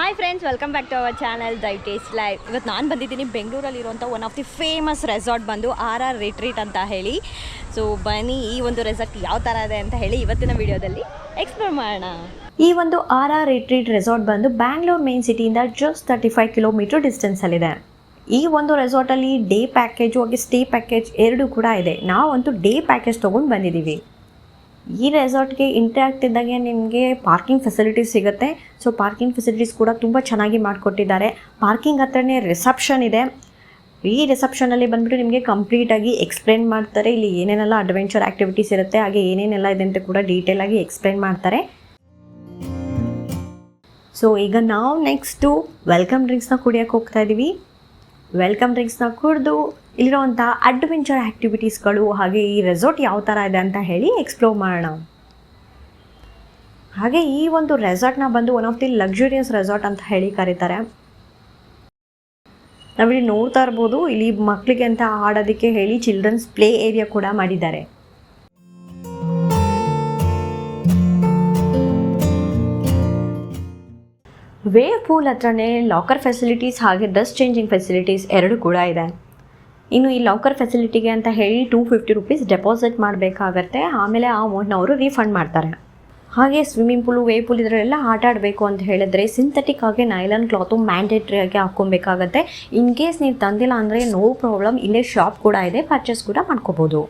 Hi friends, welcome back to our channel thy taste life. ಇವತ್ತು ನಾನು ಬಂದಿದ್ದೀನಿ ಬೆಂಗಳೂರಲ್ಲಿರುವಂಥ one of the famous resort ಬಂದು RR ರಿಟ್ರೀಟ್ ಅಂತ ಹೇಳಿ. ಸೊ ಬನ್ನಿ ಈ ಒಂದು ರೆಸಾರ್ಟ್ ಯಾವ ಥರ ಇದೆ ಅಂತ ಹೇಳಿ ಇವತ್ತಿನ ವಿಡಿಯೋದಲ್ಲಿ ಎಕ್ಸ್ಪ್ಲೋರ್ ಮಾಡೋಣ. ಈ ಒಂದು RR ರಿಟ್ರೀಟ್ ರೆಸಾರ್ಟ್ ಬಂದು ಬ್ಯಾಂಗ್ಳೂರ್ ಮೇನ್ ಸಿಟಿಯಿಂದ ಜಸ್ಟ್ 35 ಕಿಲೋಮೀಟರ್ ಡಿಸ್ಟೆನ್ಸಲ್ಲಿದೆ. ಈ ಒಂದು ರೆಸಾರ್ಟಲ್ಲಿ ಡೇ ಪ್ಯಾಕೇಜು ಹಾಗೆ ಸ್ಟೇ ಪ್ಯಾಕೇಜ್ ಎರಡೂ ಕೂಡ ಇದೆ. ನಾವಂತೂ ಡೇ ಪ್ಯಾಕೇಜ್ ತೊಗೊಂಡು ಬಂದಿದ್ದೀವಿ. ಈ ರೆಸಾರ್ಟ್ಗೆ ಎಂಟ್ರಿ ಆಗ್ತಿದ್ದಾಗೆ ನಿಮಗೆ ಪಾರ್ಕಿಂಗ್ ಫೆಸಿಲಿಟೀಸ್ ಸಿಗುತ್ತೆ. ಸೊ ಪಾರ್ಕಿಂಗ್ ಫೆಸಿಲಿಟೀಸ್ ಕೂಡ ತುಂಬ ಚೆನ್ನಾಗಿ ಮಾಡಿಕೊಟ್ಟಿದ್ದಾರೆ. ಪಾರ್ಕಿಂಗ್ ಹತ್ರನೇ ರಿಸೆಪ್ಷನ್ ಇದೆ. ಈ ರಿಸೆಪ್ಷನಲ್ಲಿ ಬಂದುಬಿಟ್ಟು ನಿಮಗೆ ಕಂಪ್ಲೀಟಾಗಿ ಎಕ್ಸ್ಪ್ಲೇನ್ ಮಾಡ್ತಾರೆ. ಇಲ್ಲಿ ಏನೇನೆಲ್ಲ ಅಡ್ವೆಂಚರ್ ಆ್ಯಕ್ಟಿವಿಟೀಸ್ ಇರುತ್ತೆ ಹಾಗೆ ಏನೇನೆಲ್ಲ ಇದೆ ಅಂತ ಕೂಡ ಡೀಟೇಲಾಗಿ ಎಕ್ಸ್ಪ್ಲೇನ್ ಮಾಡ್ತಾರೆ. ಸೊ ಈಗ ನಾವು ನೆಕ್ಸ್ಟು ವೆಲ್ಕಮ್ ಡ್ರಿಂಕ್ಸ್ನ ಕುಡಿಯೋಕ್ಕೆ ಹೋಗ್ತಾ ಇದ್ದೀವಿ. ವೆಲ್ಕಮ್ ಡ್ರಿಂಕ್ಸ್ನ ಕುಡಿದು ಇಲ್ಲಿರುವಂಥ ಅಡ್ವೆಂಚರ್ ಆ್ಯಕ್ಟಿವಿಟೀಸ್ಗಳು ಹಾಗೆ ಈ ರೆಸಾರ್ಟ್ ಯಾವ ಥರ ಇದೆ ಅಂತ ಹೇಳಿ ಎಕ್ಸ್ಪ್ಲೋರ್ ಮಾಡೋಣ. ಹಾಗೆ ಈ ಒಂದು ರೆಸಾರ್ಟ್ನ ಬಂದು one of the luxurious resort ಅಂತ ಹೇಳಿ ಕರೀತಾರೆ. ನಾವಿಲ್ಲಿ ನೋಡ್ತಾ ಇರ್ಬೋದು, ಇಲ್ಲಿ ಮಕ್ಕಳಿಗೆ ಅಂತ ಆಡೋದಕ್ಕೆ ಹೇಳಿ ಚಿಲ್ಡ್ರನ್ಸ್ ಪ್ಲೇ ಏರಿಯಾ ಕೂಡ ಮಾಡಿದ್ದಾರೆ. ವೇವ್ ಪೂಲ್ ಹತ್ರನೇ ಲಾಕರ್ ಫೆಸಿಲಿಟೀಸ್ ಹಾಗೆ ಡ್ರೆಸ್ ಚೇಂಜಿಂಗ್ ಫೆಸಿಲಿಟೀಸ್ ಎರಡು ಕೂಡ ಇದೆ. ಇನ್ನು ಈ ಲಾಕರ್ ಫೆಸಿಲಿಟಿಗೆ ಅಂತ ಹೇಳಿ 250 ರೂಪೀಸ್ ಡೆಪಾಸಿಟ್ ಮಾಡಬೇಕಾಗತ್ತೆ. ಆಮೇಲೆ ಆ ಅಮೌಂಟ್ನ ಅವರು ರೀಫಂಡ್ ಮಾಡ್ತಾರೆ. ಹಾಗೆ ಸ್ವಿಮ್ಮಿಂಗ್ ಪೂಲು, ವೇವ್ ಪೂಲ್ ಇದರೆಲ್ಲ ಆಟ ಆಡಬೇಕು ಅಂತ ಹೇಳಿದ್ರೆ ಸಿಂಥೆಟಿಕ್ ಆಗಿ ನೈಲಾನ್ ಕ್ಲಾತು ಮ್ಯಾಂಡೇಟ್ರಿ ಆಗಿ ಹಾಕ್ಕೊಬೇಕಾಗತ್ತೆ. ಇನ್ ಕೇಸ್ ನೀವು ತಂದಿಲ್ಲ ಅಂದರೆ ನೋ ಪ್ರಾಬ್ಲಮ್, ಇಲ್ಲೇ ಶಾಪ್ ಕೂಡ ಇದೆ, ಪರ್ಚೇಸ್ ಕೂಡ ಮಾಡ್ಕೋಬೋದು.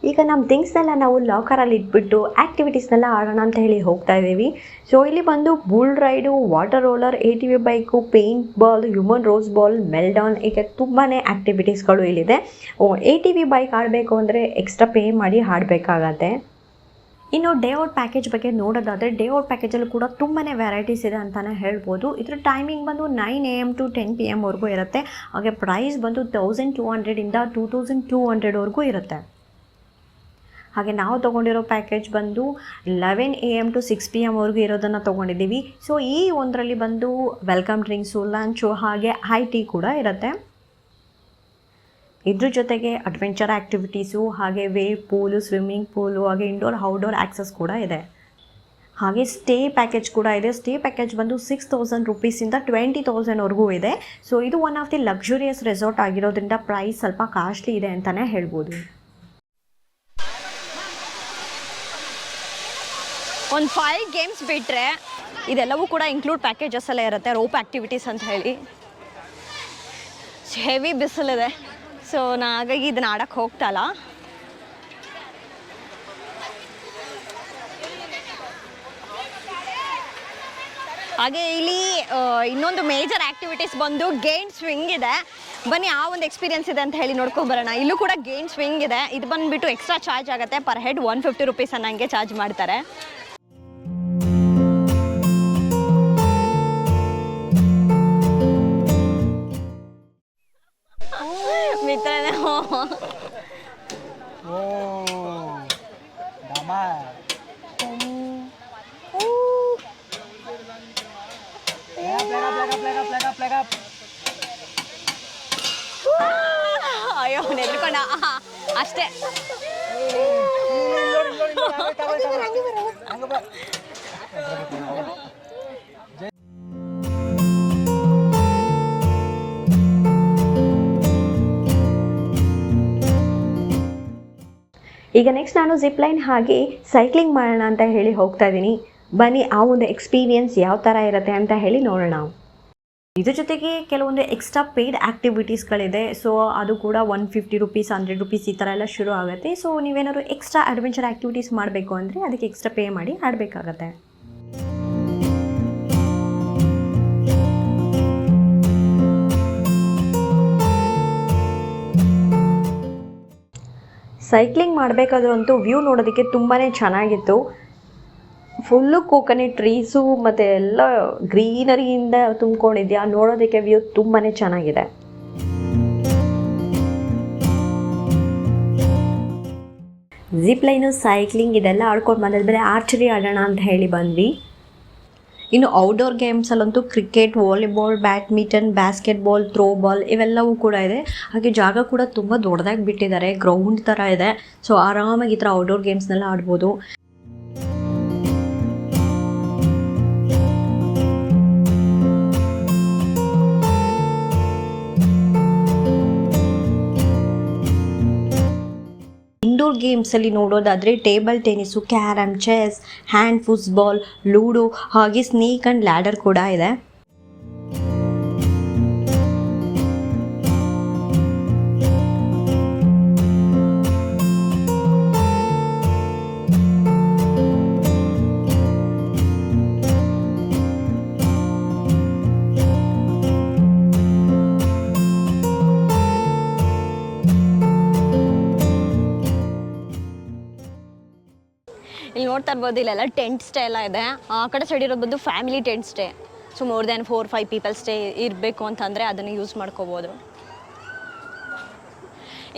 ಈಗ ನಮ್ಮ ಥಿಂಗ್ಸ್ನೆಲ್ಲ ನಾವು ಲಾಕರಲ್ಲಿ ಇಟ್ಬಿಟ್ಟು ಆ್ಯಕ್ಟಿವಿಟೀಸ್ನೆಲ್ಲ ಆಡೋಣ ಅಂತ ಹೇಳಿ ಹೋಗ್ತಾ ಇದ್ದೀವಿ. ಸೊ ಇಲ್ಲಿ ಬಂದು bull ride, water roller, ATV bike, paint ball, human rose ball, ಮೆಲ್ಡಾನ್, ಹೀಗೆ ತುಂಬಾ ಆ್ಯಕ್ಟಿವಿಟೀಸ್ಗಳು ಇಲ್ಲಿದೆ. ATV ಬೈಕ್ ಆಡಬೇಕು ಅಂದರೆ ಎಕ್ಸ್ಟ್ರಾ ಪೇ ಮಾಡಿ ಆಡಬೇಕಾಗತ್ತೆ. ಇನ್ನು ಡೇ ಔಟ್ ಪ್ಯಾಕೇಜ್ ಬಗ್ಗೆ ನೋಡೋದಾದರೆ ಡೇ ಔಟ್ ಪ್ಯಾಕೇಜಲ್ಲೂ ಕೂಡ ತುಂಬಾ ವೆರೈಟೀಸ್ ಇದೆ ಅಂತಲೇ ಹೇಳ್ಬೋದು. ಇದರ ಟೈಮಿಂಗ್ ಬಂದು 9 AM to 10 PM ವರೆಗೂ ಇರುತ್ತೆ. ಹಾಗೆ ಪ್ರೈಸ್ ಬಂದು 1200 ಇಂದ 2200 ವರೆಗೂ ಇರುತ್ತೆ. ಹಾಗೆ ನಾವು ತೊಗೊಂಡಿರೋ ಪ್ಯಾಕೇಜ್ ಬಂದು 11 AM to 6 PM ವರೆಗೂ ಇರೋದನ್ನು ತೊಗೊಂಡಿದ್ದೀವಿ. ಸೊ ಈ ಒಂದರಲ್ಲಿ ಬಂದು ವೆಲ್ಕಮ್ ಡ್ರಿಂಕ್ಸು, ಲಂಚು ಹಾಗೆ ಹೈ ಟೀ ಕೂಡ ಇರುತ್ತೆ. ಇದ್ರ ಜೊತೆಗೆ ಅಡ್ವೆಂಚರ್ ಆ್ಯಕ್ಟಿವಿಟೀಸು ಹಾಗೆ ವೇವ್ ಪೂಲು, ಸ್ವಿಮ್ಮಿಂಗ್ ಪೂಲು ಹಾಗೆ ಇಂಡೋರ್ ಔಟ್ಡೋರ್ ಆ್ಯಕ್ಸಸ್ ಕೂಡ ಇದೆ. ಹಾಗೆ ಸ್ಟೇ ಪ್ಯಾಕೇಜ್ ಕೂಡ ಇದೆ. ಸ್ಟೇ ಪ್ಯಾಕೇಜ್ ಬಂದು 6000 ರೂಪೀಸಿಂದ 20,000 ವರೆಗೂ ಇದೆ. ಸೊ ಇದು one of the luxurious resort ಆಗಿರೋದ್ರಿಂದ ಪ್ರೈಸ್ ಸ್ವಲ್ಪ ಕಾಸ್ಟ್ಲಿ ಇದೆ ಅಂತಲೇ ಹೇಳ್ಬೋದು. ಒಂದು 5 ಗೇಮ್ಸ್ ಬಿಟ್ಟರೆ ಇದೆಲ್ಲವೂ ಕೂಡ ಇನ್ಕ್ಲೂಡ್ ಪ್ಯಾಕೇಜಸ್ಸಲ್ಲೇ ಇರುತ್ತೆ. ರೋಪ್ ಆ್ಯಕ್ಟಿವಿಟೀಸ್ ಅಂತ ಹೇಳಿ ಹೆವಿ ಬಿಸಿಲಿದೆ. ಸೊ ಹಾಗಾಗಿ ಇದನ್ನ ಆಡೋಕ್ಕೆ ಹೋಗ್ತಾಯಿಲ್ಲ. ಹಾಗೆ ಇಲ್ಲಿ ಇನ್ನೊಂದು ಮೇಜರ್ ಆ್ಯಕ್ಟಿವಿಟೀಸ್ ಬಂದು ಗೇನ್ ಸ್ವಿಂಗ್ ಇದೆ. ಬನ್ನಿ ಆ ಒಂದು ಎಕ್ಸ್ಪೀರಿಯನ್ಸ್ ಇದೆ ಅಂತ ಹೇಳಿ ನೋಡ್ಕೊಂಬರೋಣ. ಇಲ್ಲೂ ಕೂಡ ಗೇನ್ ಸ್ವಿಂಗ್ ಇದೆ. ಇದು ಬಂದುಬಿಟ್ಟು ಎಕ್ಸ್ಟ್ರಾ ಚಾರ್ಜ್ ಆಗುತ್ತೆ. ಪರ್ ಹೆಡ್ 150 ರೂಪೀಸ್ ಅನ್ನಂಗೆ ಚಾರ್ಜ್ ಮಾಡ್ತಾರೆ. ಮಿತ್ರನೇ ಅಯ್ಯೋ ನೆದ್ರಕೊಂಡ ಅಷ್ಟೇ. ಈಗ ನೆಕ್ಸ್ಟ್ ನಾನು ಜಿಪ್ ಲೈನ್ ಹಾಗೆ ಸೈಕ್ಲಿಂಗ್ ಮಾಡೋಣ ಅಂತ ಹೇಳಿ ಹೋಗ್ತಾ ಇದ್ದೀನಿ. ಬನ್ನಿ ಆ ಒಂದು ಎಕ್ಸ್ಪೀರಿಯನ್ಸ್ ಯಾವ ಥರ ಇರುತ್ತೆ ಅಂತ ಹೇಳಿ ನೋಡೋಣ. ಇದ್ರ ಜೊತೆಗೆ ಕೆಲವೊಂದು ಎಕ್ಸ್ಟ್ರಾ ಪೇಯ್ಡ್ ಆ್ಯಕ್ಟಿವಿಟೀಸ್ಗಳಿದೆ. ಸೊ ಅದು ಕೂಡ 150 ರೂಪೀಸ್ 100 ರೂಪೀಸ್ ಈ ಥರ ಎಲ್ಲ ಶುರು ಆಗುತ್ತೆ. ಸೊ ನೀವೇನಾದ್ರು ಎಕ್ಸ್ಟ್ರಾ ಅಡ್ವೆಂಚರ್ ಆ್ಯಕ್ಟಿವಿಟೀಸ್ ಮಾಡಬೇಕು ಅಂದರೆ ಅದಕ್ಕೆ ಎಕ್ಸ್ಟ್ರಾ ಪೇ ಮಾಡಿ ಆಡಬೇಕಾಗತ್ತೆ. ಸೈಕ್ಲಿಂಗ್ ಮಾಡಬೇಕಾದ್ರೂ ಅಂತೂ ವ್ಯೂ ನೋಡೋದಕ್ಕೆ ತುಂಬಾ ಚೆನ್ನಾಗಿತ್ತು. ಫುಲ್ಲು ಕೋಕೋನಟ್ ಟ್ರೀಸು ಮತ್ತು ಎಲ್ಲ ಗ್ರೀನರಿಯಿಂದ ತುಂಬ್ಕೊಂಡಿದ್ಯಾ, ನೋಡೋದಕ್ಕೆ ವ್ಯೂ ತುಂಬಾ ಚೆನ್ನಾಗಿದೆ. ಜಿಪ್ ಲೈನು, ಸೈಕ್ಲಿಂಗ್ ಇದೆಲ್ಲ ಆಡ್ಕೊಂಡು ಬಂದಿದ್ಮೇಲೆ ಆರ್ಚರಿ ಆಡೋಣ ಅಂತ ಹೇಳಿ ಬಂದ್ವಿ. ಇನ್ನು ಔಟ್ಡೋರ್ ಗೇಮ್ಸಲ್ಲಂತೂ cricket, volleyball, badminton, basketball, throwball ಇವೆಲ್ಲವೂ ಕೂಡ ಇದೆ. ಹಾಗೆ ಜಾಗ ಕೂಡ ತುಂಬ ದೊಡ್ಡದಾಗಿ ಬಿಟ್ಟಿದ್ದಾರೆ, ಗ್ರೌಂಡ್ ಥರ ಇದೆ. ಸೊ ಆರಾಮಾಗಿ ಈ ಥರ ಔಟ್ಡೋರ್ ಗೇಮ್ಸ್ನೆಲ್ಲ ಆಡ್ಬೋದು. ಗೇಮ್ಸಲ್ಲಿ ನೋಡೋದಾದರೆ table tennis, carrom, chess, hand football, ludo ಹಾಗೆ ಸ್ನೇಕ್ ಆ್ಯಂಡ್ ಲ್ಯಾಡರ್ ಕೂಡ ಇದೆ. ಇಲ್ಲಿ ನೋಡ್ತಾ ಇರ್ಬೋದು, ಇಲ್ಲೆಲ್ಲ ಟೆಂಟ್ ಸ್ಟೇ ಎಲ್ಲ ಇದೆ. ಆ ಕಡೆ ಸೈಡ್ ಇರೋದು ಬಂದು family tent stay. So more than 4-5 people stay ಇರಬೇಕು ಅಂತಂದರೆ ಅದನ್ನು ಯೂಸ್ ಮಾಡ್ಕೋಬೋದು.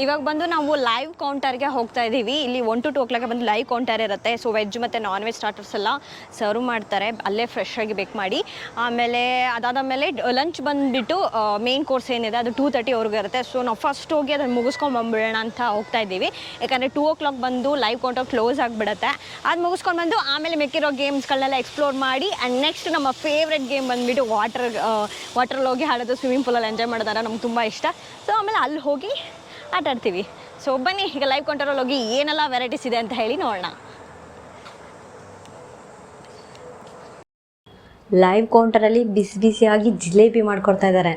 ಇವಾಗ ಬಂದು ನಾವು ಲೈವ್ ಕೌಂಟರ್ಗೆ ಹೋಗ್ತಾ ಇದ್ದೀವಿ. ಇಲ್ಲಿ 1 to 2 o'clock ಬಂದು ಲೈವ್ ಕೌಂಟರ್ ಇರುತ್ತೆ. ಸೊ ವೆಜ್ ಮತ್ತು ನಾನ್ ವೆಜ್ ಸ್ಟಾರ್ಟರ್ಸ್ ಎಲ್ಲ ಸರ್ವ್ ಮಾಡ್ತಾರೆ, ಅಲ್ಲೇ ಫ್ರೆಶ್ ಆಗಿ ಬೇಕ್ ಮಾಡಿ. ಆಮೇಲೆ ಅದಾದಮೇಲೆ ಲಂಚ್ ಬಂದುಬಿಟ್ಟು ಮೇನ್ ಕೋರ್ಸ್ ಏನಿದೆ ಅದು 2:30 ಇರುತ್ತೆ. ಸೊ ನಾವು ಫಸ್ಟ್ ಹೋಗಿ ಅದನ್ನು ಮುಗಿಸ್ಕೊಂಡ್ಬಂದ್ಬಿಡೋಣ ಅಂತ ಹೋಗ್ತಾ ಇದ್ದೀವಿ. ಯಾಕಂದರೆ 2 o'clock ಬಂದು ಲೈವ್ ಕೌಂಟರ್ ಕ್ಲೋಸ್ ಆಗಿಬಿಡುತ್ತೆ. ಅದು ಮುಗಿಸ್ಕೊಂಡು ಬಂದು ಆಮೇಲೆ ಮಿಕ್ಕಿರೋ ಗೇಮ್ಸ್ಗಳನ್ನೆಲ್ಲ ಎಕ್ಸ್ಪ್ಲೋರ್ ಮಾಡಿ ಆ್ಯಂಡ್ ನೆಕ್ಸ್ಟ್ ನಮ್ಮ ಫೇವ್ರೆಟ್ ಗೇಮ್ ಬಂದುಬಿಟ್ಟು ವಾಟ್ರಲ್ಲಿ ಹೋಗಿ ಆಡೋದು, ಸ್ವಿಮ್ಮಿಂಗ್ ಪೂಲಲ್ಲಿ ಎಂಜಾಯ್ ಮಾಡೋದಾರ ನಮ್ಗೆ ತುಂಬ ಇಷ್ಟ. ಸೊ ಆಮೇಲೆ ಅಲ್ಲಿ ಹೋಗಿ ಆಟ ಆಡ್ತೀವಿ. ಸೊ ಬನ್ನಿ ಈಗ ಲೈವ್ ಕೌಂಟರಲ್ಲಿ ಹೋಗಿ ಏನೆಲ್ಲ ವೆರೈಟೀಸ್ ಇದೆ ಅಂತ ಹೇಳಿ ನೋಡೋಣ. ಲೈವ್ ಕೌಂಟರಲ್ಲಿ ಬಿಸಿ ಬಿಸಿಯಾಗಿ ಜಿಲೇಬಿ ಮಾಡ್ಕೊಡ್ತಾ ಇದ್ದಾರೆ.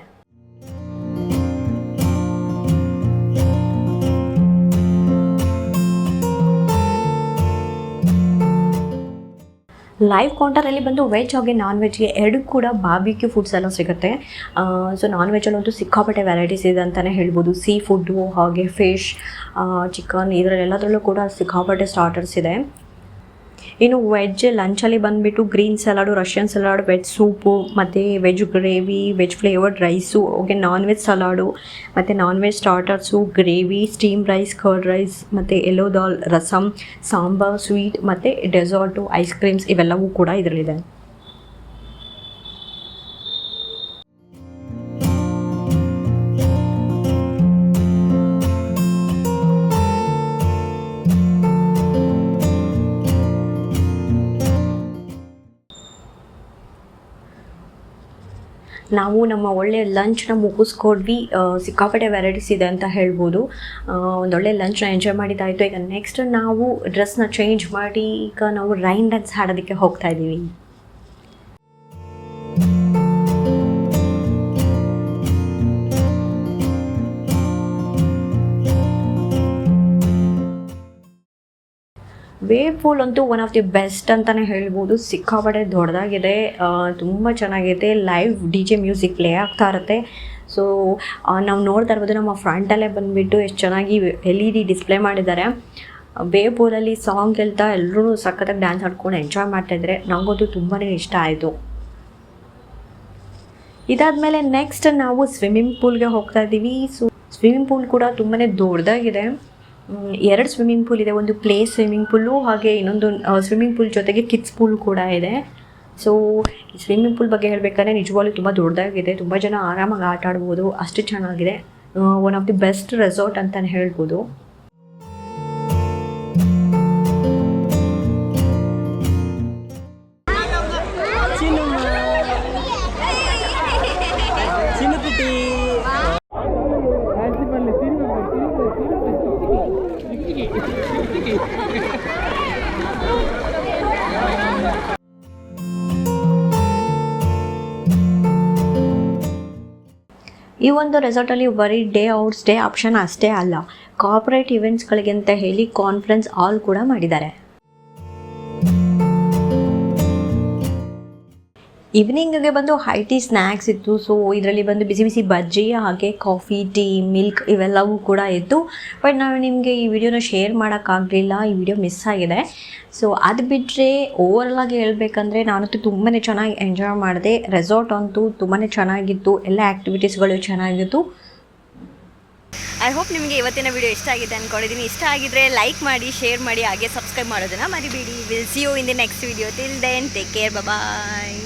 ಲೈವ್ ಕೌಂಟರಲ್ಲಿ ಬಂದು ವೆಜ್ ಹಾಗೆ ನಾನ್ ವೆಜ್ಗೆ ಎರಡು ಕೂಡ ಬಾರ್ಬಿಕ್ಯೂ ಫುಡ್ಸ್ ಎಲ್ಲ ಸಿಗುತ್ತೆ. ಸೊ ನಾನ್ ವೆಜ್ಜಲ್ಲಂತೂ ಸಿಕ್ಕಾಪಟ್ಟೆ ವೆರೈಟೀಸ್ ಇದೆ ಅಂತಲೇ ಹೇಳ್ಬೋದು. ಸೀ ಫುಡ್ಡು ಹಾಗೆ ಫಿಶ್, ಚಿಕನ್ ಇದರಲ್ಲೆಲ್ಲದರಲ್ಲೂ ಕೂಡ ಸಿಕ್ಕಾಪಟ್ಟೆ ಸ್ಟಾರ್ಟರ್ಸ್ ಇದೆ. ಇನ್ನು ವೆಜ್ ಲಂಚಲ್ಲಿ ಬಂದುಬಿಟ್ಟು green salad, Russian salad, veg soup ಮತ್ತು veg gravy, veg flavoured rice, ಹಾಗೆ ನಾನ್ ವೆಜ್ ಸಲಾಡು ಮತ್ತು non veg starters, gravy, steam rice, curd rice ಮತ್ತು ಯೆಲ್ಲೋ ದಾಲ್, ರಸಮ್, ಸಾಂಬಾರ್, ಸ್ವೀಟ್ ಮತ್ತು ಡೆಸರ್ಟು, ಐಸ್ ಕ್ರೀಮ್ಸ್ ಇವೆಲ್ಲವೂ ಕೂಡ ಇದರಲ್ಲಿದೆ. ನಾವು ನಮ್ಮ ಒಳ್ಳೆಯ ಲಂಚ್ನ ಮುಗಿಸ್ಕೊಡ್ವಿ. ಸಿಕ್ಕಾಪಟ್ಟೆ ವೆರೈಟೀಸ್ ಇದೆ ಅಂತ ಹೇಳ್ಬೋದು. ಒಂದೊಳ್ಳೆ ಲಂಚ್ನ ಎಂಜಾಯ್ ಮಾಡಿದ್ದಾಯಿತು. ಈಗ ನೆಕ್ಸ್ಟ್ ನಾವು ಡ್ರೆಸ್ನ ಚೇಂಜ್ ಮಾಡಿ ಈಗ ನಾವು ರೈನ್ ಡ್ಯಾನ್ಸ್ ಹಾಡೋದಕ್ಕೆ ಹೋಗ್ತಾ ಇದ್ದೀವಿ. ವೇವ್ ಪೂಲ್ ಅಂತೂ ಒನ್ ಆಫ್ ದಿ ಬೆಸ್ಟ್ ಅಂತಲೇ ಹೇಳ್ಬೋದು. ಸಿಕ್ಕಾಪಟ್ಟೆ ದೊಡ್ಡದಾಗಿದೆ, ತುಂಬ ಚೆನ್ನಾಗಿದೆ. ಲೈವ್ DJ ಮ್ಯೂಸಿಕ್ ಪ್ಲೇ ಆಗ್ತಾ ಇರುತ್ತೆ. ಸೊ ನಾವು ನೋಡ್ತಾ ಇರ್ಬೋದು ನಮ್ಮ ಫ್ರಂಟಲ್ಲೇ ಬಂದುಬಿಟ್ಟು ಎಷ್ಟು ಚೆನ್ನಾಗಿ LED ಡಿಸ್ಪ್ಲೇ ಮಾಡಿದ್ದಾರೆ. ವೇವ್ ಪೂಲಲ್ಲಿ ಸಾಂಗ್ ಕೇಳ್ತಾ ಎಲ್ಲರೂ ಸಖತ್ತಾಗಿ ಡ್ಯಾನ್ಸ್ ಆಡ್ಕೊಂಡು ಎಂಜಾಯ್ ಮಾಡ್ತಾಯಿದ್ರೆ ನನಗಂತೂ ತುಂಬಾ ಇಷ್ಟ ಆಯಿತು. ಇದಾದಮೇಲೆ ನೆಕ್ಸ್ಟ್ ನಾವು ಸ್ವಿಮ್ಮಿಂಗ್ ಪೂಲ್ಗೆ ಹೋಗ್ತಾ ಇದ್ದೀವಿ. ಸೊ ಸ್ವಿಮ್ಮಿಂಗ್ ಪೂಲ್ ಕೂಡ ತುಂಬಾ ದೊಡ್ಡದಾಗಿದೆ. 2 ಸ್ವಿಮ್ಮಿಂಗ್ ಪೂಲ್ ಇದೆ. ಒಂದು ಪ್ಲೇ ಸ್ವಿಮ್ಮಿಂಗ್ ಪೂಲು ಹಾಗೆ ಇನ್ನೊಂದು ಸ್ವಿಮ್ಮಿಂಗ್ ಪೂಲ್ ಜೊತೆಗೆ ಕಿಡ್ಸ್ ಪೂಲ್ ಕೂಡ ಇದೆ. ಸೊ ಸ್ವಿಮ್ಮಿಂಗ್ ಪೂಲ್ ಬಗ್ಗೆ ಹೇಳಬೇಕಂದ್ರೆ ನಿಜವಾಗ್ಲೂ ತುಂಬ ದೊಡ್ಡದಾಗಿದೆ. ತುಂಬ ಜನ ಆರಾಮಾಗಿ ಆಟ ಆಡ್ಬೋದು, ಅಷ್ಟು ಚೆನ್ನಾಗಿದೆ. One of the best resort ಅಂತಲೇ ಹೇಳ್ಬೋದು. ಈ ಒಂದು ರೆಸಾರ್ಟಲ್ಲಿ ಬರೀ ಡೇ ಔಟ್ ಸ್ಟೇ ಆಪ್ಷನ್ ಅಷ್ಟೇ ಅಲ್ಲ, ಕಾರ್ಪೊರೇಟ್ ಇವೆಂಟ್ಸ್ಗಳಿಗೆ ಅಂತ ಹೇಳಿ ಕಾನ್ಫರೆನ್ಸ್ ಹಾಲ್ ಕೂಡ ಮಾಡಿದ್ದಾರೆ. ಈವ್ನಿಂಗ್ಗೆ ಬಂದು ಹೈ ಟೀ ಸ್ನ್ಯಾಕ್ಸ್ ಇತ್ತು. ಸೊ ಇದರಲ್ಲಿ ಬಂದು ಬಿಸಿ ಬಿಸಿ ಬಜ್ಜಿ ಹಾಗೆ ಕಾಫಿ, ಟೀ, ಮಿಲ್ಕ್ ಇವೆಲ್ಲವೂ ಕೂಡ ಇತ್ತು. ಬಟ್ ನಾವು ನಿಮಗೆ ಈ ವಿಡಿಯೋನ ಶೇರ್ ಮಾಡೋಕ್ಕಾಗಲಿಲ್ಲ, ಈ ವಿಡಿಯೋ ಮಿಸ್ ಆಗಿದೆ. ಸೊ ಅದು ಬಿಟ್ಟರೆ ಓವರಲಾಗಿ ಹೇಳಬೇಕಂದ್ರೆ ನಾನಂತೂ ತುಂಬಾ ಚೆನ್ನಾಗಿ ಎಂಜಾಯ್ ಮಾಡಿದೆ. ರೆಸಾರ್ಟ್ ಅಂತೂ ತುಂಬಾ ಚೆನ್ನಾಗಿತ್ತು, ಎಲ್ಲ ಆ್ಯಕ್ಟಿವಿಟೀಸ್ಗಳು ಚೆನ್ನಾಗಿತ್ತು. ಐ ಹೋಪ್ ನಿಮಗೆ ಇವತ್ತಿನ ವಿಡಿಯೋ ಇಷ್ಟ ಆಗಿದೆ ಅಂದ್ಕೊಂಡಿದ್ದೀನಿ. ಇಷ್ಟ ಆಗಿದ್ರೆ ಲೈಕ್ ಮಾಡಿ, ಶೇರ್ ಮಾಡಿ, ಹಾಗೆ ಸಬ್ಸ್ಕ್ರೈಬ್ ಮಾಡೋದನ್ನು ಮರಿಬೇಡಿ. Will see you in the next video. Till then take care, bye.